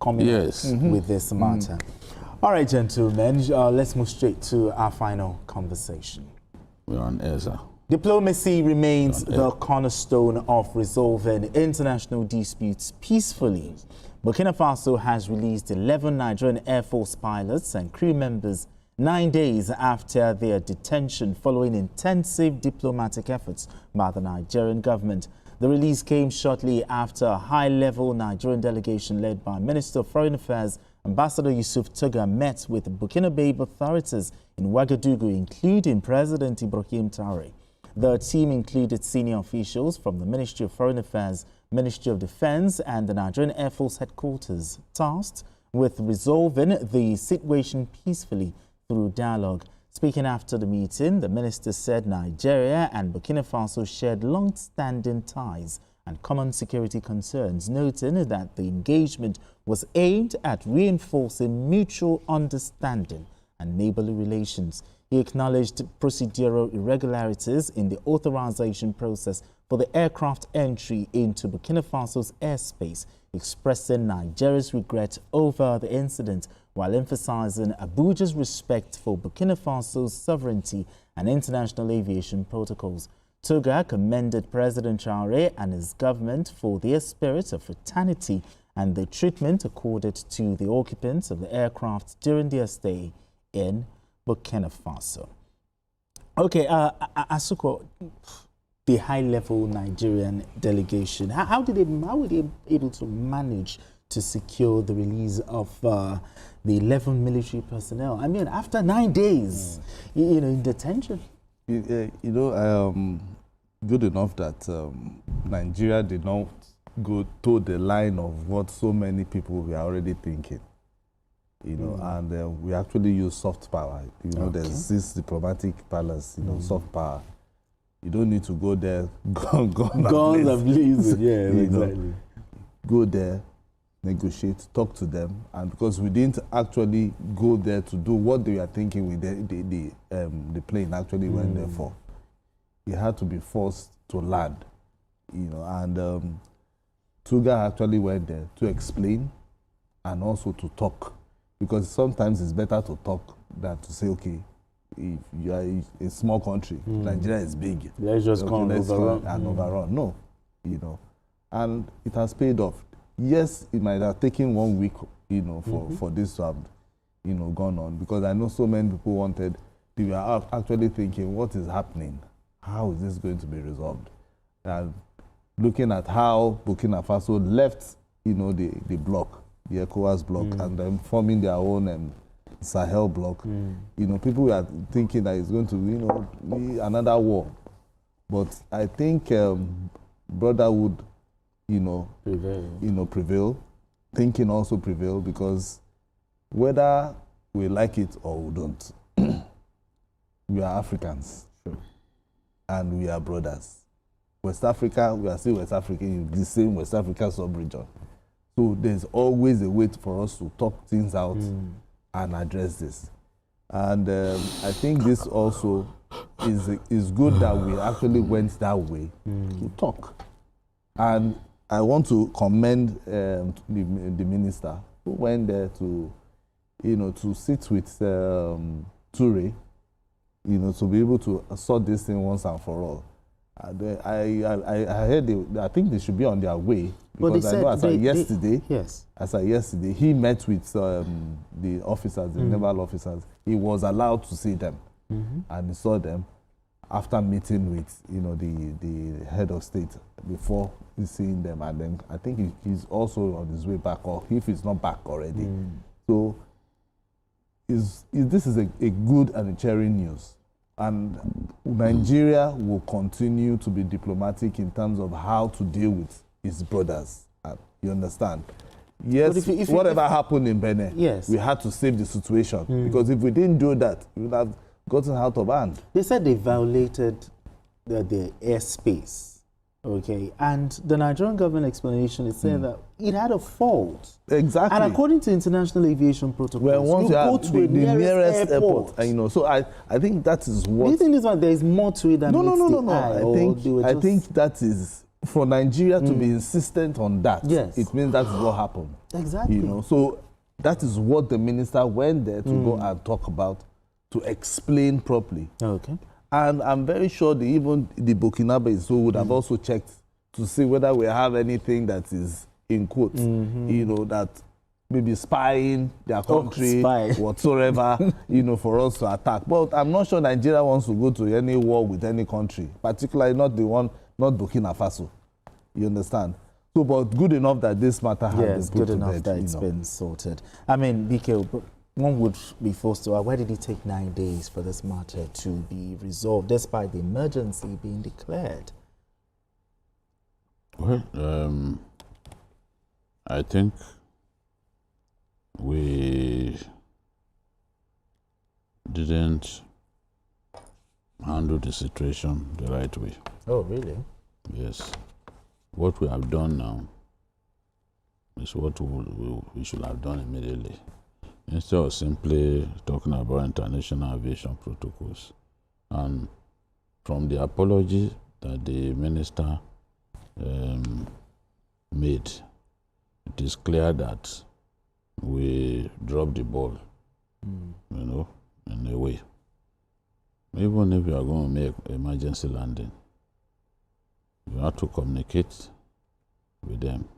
coming with this matter. All right, gentlemen, let's move straight to our final conversation. We're on air, sir. Diplomacy remains the cornerstone of resolving international disputes peacefully. Burkina Faso has released 11 Nigerian Air Force pilots and crew members 9 days after their detention following intensive diplomatic efforts by the Nigerian government. The release came shortly after a high-level Nigerian delegation led by Minister of Foreign Affairs Ambassador Yusuf Tuga met with Burkina Faso authorities in Ouagadougou, including President Ibrahim Traoré. The team included senior officials from the Ministry of Foreign Affairs, Ministry of Defense and the Nigerian Air Force headquarters, tasked with resolving the situation peacefully through dialogue. Speaking after the meeting, the minister said Nigeria and Burkina Faso shared long-standing ties and common security concerns, noting that the engagement was aimed at reinforcing mutual understanding and neighborly relations. He acknowledged procedural irregularities in the authorization process for the aircraft entry into Burkina Faso's airspace, expressing Nigeria's regret over the incident while emphasizing Abuja's respect for Burkina Faso's sovereignty and international aviation protocols. Tuga commended President Traoré and his government for their spirit of fraternity and the treatment accorded to the occupants of the aircraft during their stay in Burkina Faso. Okay, Asuko, the high-level Nigerian delegation, how were they able to manage to secure the release of the 11 military personnel? I mean, after 9 days, in detention. Good enough that Nigeria did not go to the line of what so many people were already thinking. And we actually use soft power. There's this diplomatic balance, soft power. You don't need to go there, guns blazing. Yeah, exactly. Go there, negotiate, talk to them, and because we didn't actually go there to do what they were thinking with the plane actually went there for. It had to be forced to land, and Tuga actually went there to explain and also to talk, because sometimes it's better to talk than to say, okay, if you are a small country, Nigeria is big. Let's just come and overrun. No, and it has paid off. Yes, it might have taken 1 week, for this to have, gone on, because I know so many people they were actually thinking, what is happening? How is this going to be resolved? And looking at how Burkina Faso left, the bloc, the ECOWAS bloc, and then forming their own Sahel bloc, people were thinking that it's going to, be another war. But I think brotherhood, prevail. Thinking also prevail, because whether we like it or we don't, we are Africans. And we are brothers. West Africa, we are still West Africa, in the same West Africa sub-region. So there's always a way for us to talk things out and address this. And I think this also is good that we actually went that way to talk. And I want to commend the minister who went there to, to sit with Toure, to be able to sort this thing once and for all. I heard I think they should be on their way, because I know as of yesterday, he met with the officers, the naval officers. He was allowed to see them, and he saw them after meeting with the head of state before seeing them, and then I think he's also on his way back, or if he's not back already. So this is a good and a cheering news. And Nigeria will continue to be diplomatic in terms of how to deal with its brothers. You understand? Yes, whatever happened in Benin, we had to save the situation. Because if we didn't do that, we would have gotten out of hand. They said they violated the airspace. Okay, and the Nigerian government explanation is saying that it had a fault. Exactly. And according to international aviation protocols, well, once you go to the nearest airport. So I think that is what... Do you think there is more to it than No. I think that is for Nigeria to be insistent on that, yes, it means that is what happened. Exactly. You know, so that is what the minister went there to go and talk about, to explain properly. Okay. And I'm very sure even the Burkinabes would have also checked to see whether we have anything that is in quotes, you know, that maybe spying their country, whatsoever, you know, for us to attack. But I'm not sure Nigeria wants to go to any war with any country, particularly not Burkina Faso. You understand? So, but good enough that this matter has been put to bed. Yes, good enough that it's been sorted. I mean, BK, one would be forced to ask, why did it take 9 days for this matter to be resolved, despite the emergency being declared? Well, I think we didn't handle the situation the right way. Oh, really? Yes. What we have done now is what we should have done immediately. Instead of simply talking about international aviation protocols. And from the apology that the minister made, it is clear that we dropped the ball, you know, in a way. Even if you are going to make emergency landing, you have to communicate with them.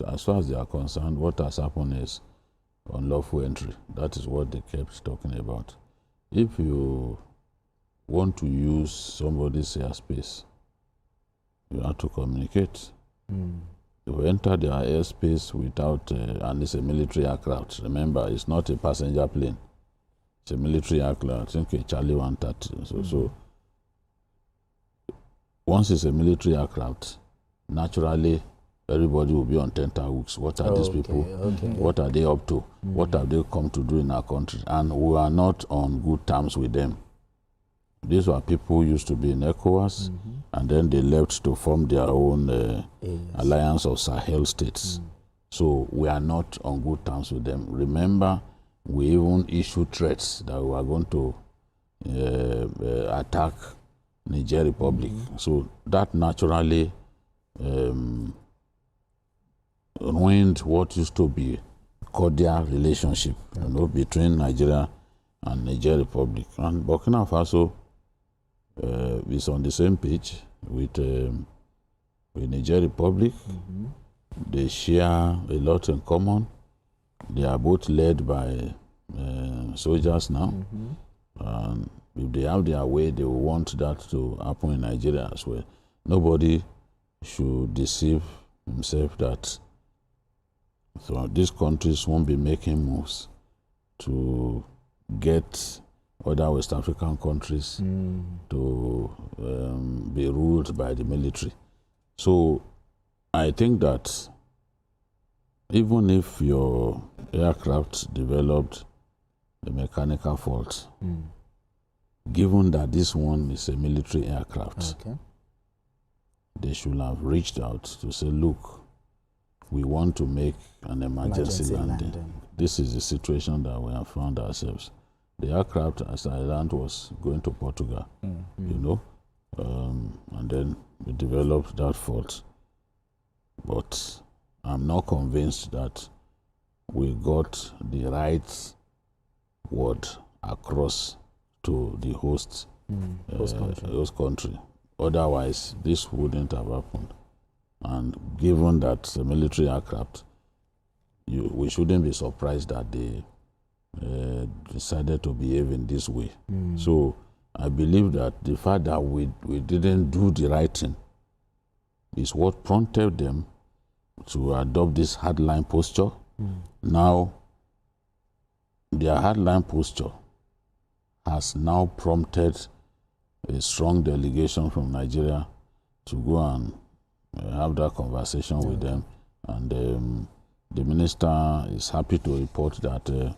As far as they are concerned, what has happened is unlawful entry. That is what they kept talking about. If you want to use somebody's airspace, you have to communicate. You enter their airspace without, and it's a military aircraft. Remember, it's not a passenger plane. It's a military aircraft. I think a Charlie 130. So once it's a military aircraft, naturally everybody will be on tenterhooks. What are these people? What are they up to? What have they come to do in our country? And we are not on good terms with them. These were people who used to be in ECOWAS, and then they left to form their own alliance of Sahel states. So we are not on good terms with them. Remember, we even issued threats that we are going to attack Niger Republic. So that naturally ruined what used to be cordial relationship, you know, between Nigeria and Niger Republic. And Burkina Faso is on the same page with Niger Republic. They share a lot in common. They are both led by soldiers now. And if they have their way, they will want that to happen in Nigeria as well. Nobody should deceive himself that so these countries won't be making moves to get other West African countries to be ruled by the military. So I think that even if your aircraft developed a mechanical fault, given that this one is a military aircraft, they should have reached out to say, look, we want to make an emergency landing. This is the situation that we have found ourselves. The aircraft, as I learned, was going to Portugal, you know, and then we developed that fault. But I'm not convinced that we got the right word across to the host country. Otherwise, this wouldn't have happened. And given that it's a military aircraft, we shouldn't be surprised that they decided to behave in this way. So I believe that the fact that we didn't do the right thing is what prompted them to adopt this hardline posture. Now, their hardline posture has now prompted a strong delegation from Nigeria to go and have that conversation with them. And the minister is happy to report that the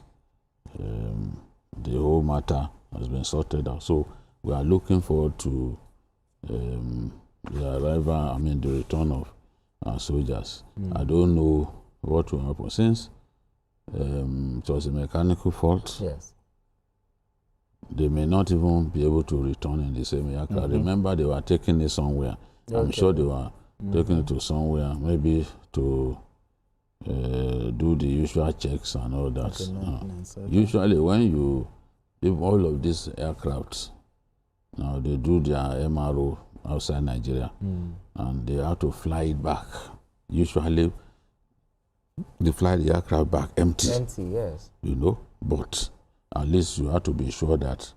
whole matter has been sorted out. So we are looking forward to the arrival, the return of our soldiers. I don't know what will happen since it was a mechanical fault. Yes. They may not even be able to return in the same aircraft. Remember, they were taking it somewhere. I'm sure they were taken to somewhere, maybe to do the usual checks and all that. Usually when you leave all of these aircrafts, now they do their MRO outside Nigeria, and they have to fly it back. Usually they fly the aircraft back empty. Empty, yes. You know, but at least you have to be sure that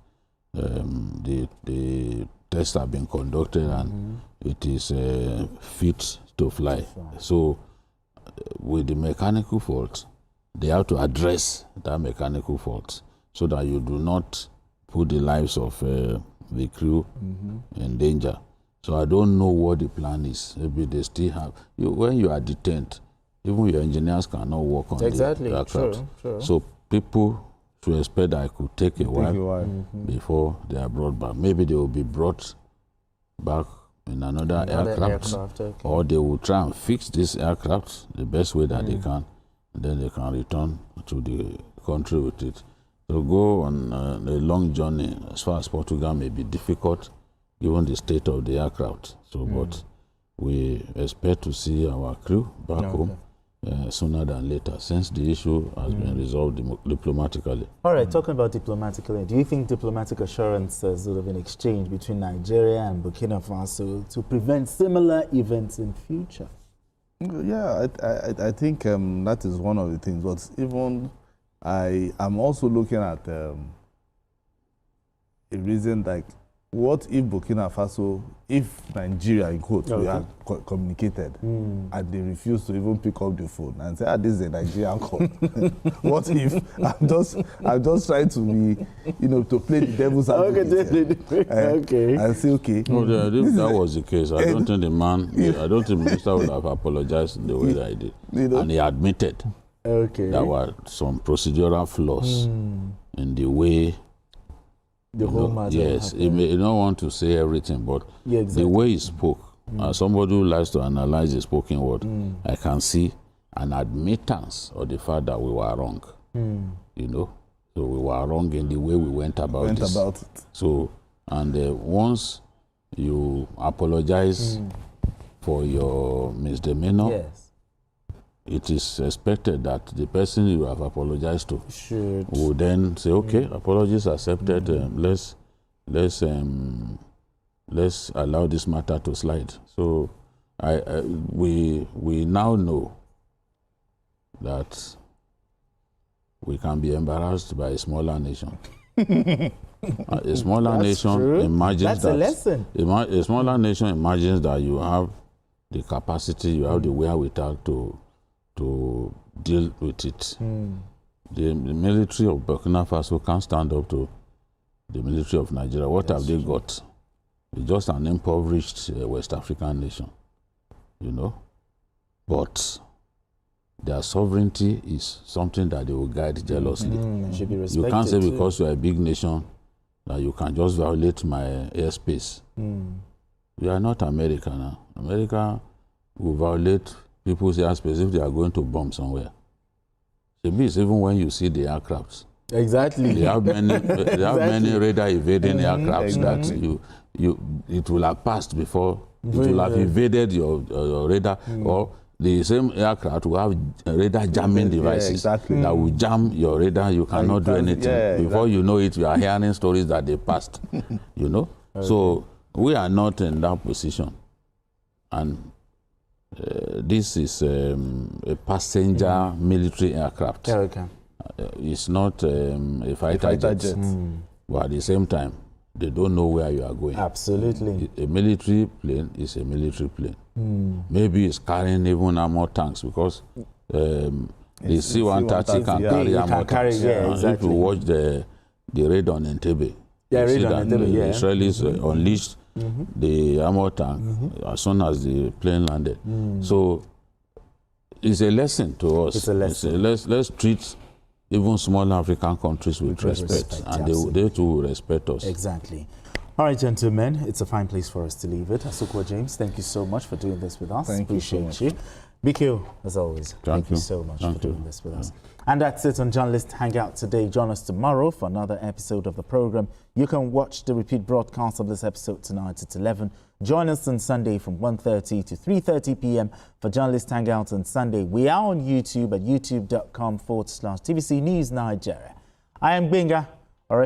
the tests have been conducted and it is fit to fly. So with the mechanical fault, they have to address that mechanical fault so that you do not put the lives of the crew in danger. So I don't know what the plan is. Maybe they still have, when you are detained, even your engineers cannot work on the aircraft. Sure. So people should expect that it could take a while before they are brought back. Maybe they will be brought back in another aircraft, or they will try and fix this aircraft the best way that they can, and then they can return to the country with it. So go on a long journey as far as Portugal may be difficult given the state of the aircraft. So, but we expect to see our crew back home sooner than later, since the issue has been resolved diplomatically. All right, talking about diplomatically, do you think diplomatic assurance has sort of been exchanged between Nigeria and Burkina Faso to prevent similar events in future? Yeah, I think that is one of the things. But even I'm also looking at a reason like, what if Burkina Faso, if Nigeria, in quotes, we had communicated and they refused to even pick up the phone and say, this is a Nigerian call? What if I'm just trying to be, to play the devil's advocate and say, okay. No, if that was the case, I don't think the minister would have apologized in the way that he did. And he admitted there were some procedural flaws in the way the whole matter. Yes, he may not want to say everything, but the way he spoke, as somebody who likes to analyze the spoken word, I can see an admittance of the fact that we were wrong. So we were wrong in the way we went about it. So, and once you apologize for your misdemeanor, it is expected that the person you have apologized to will then say, okay, apologies accepted, let's allow this matter to slide. So we now know that we can be embarrassed by a smaller nation. A smaller nation imagines a smaller nation imagines that you have the capacity, you have the wherewithal to deal with it. The military of Burkina Faso can't stand up to the military of Nigeria. What have they got? It's just an impoverished West African nation, But their sovereignty is something that they will guide jealously. You can't say because you're a big nation that you can just violate my airspace. We are not America now. America will violate people's airspace if they are going to bomb somewhere. It's even when you see the aircrafts. Exactly. They have many radar evading aircrafts that it will have passed before it will have evaded your radar, or the same aircraft will have radar jamming devices that will jam your radar. You cannot do anything. Before you know it, you are hearing stories that they passed. So we are not in that position, and this is a passenger military aircraft. It's not a fighter jet. But at the same time, they don't know where you are going. Absolutely. A military plane is a military plane. Maybe it's carrying even armor tanks, because the C-130 can carry armor tanks. If you watch the raid on Entebbe, you see that the Israelis unleashed the armor tank as soon as the plane landed. So it's a lesson to us. Let's treat even small African countries with respect, and they too will respect us. Exactly. All right, gentlemen, it's a fine place for us to leave it. Asukwa James, thank you so much for doing this with us. Thank you so much. you. Bikio, as always, thank you so much for doing this with us. And that's it on Journalist Hangout today. Join us tomorrow for another episode of the program. You can watch the repeat broadcast of this episode tonight at 11. Join us on Sunday from 1:30 to 3:30 p.m. for Journalist Hangout on Sunday. We are on YouTube at youtube.com/TVC News Nigeria. I am Benga.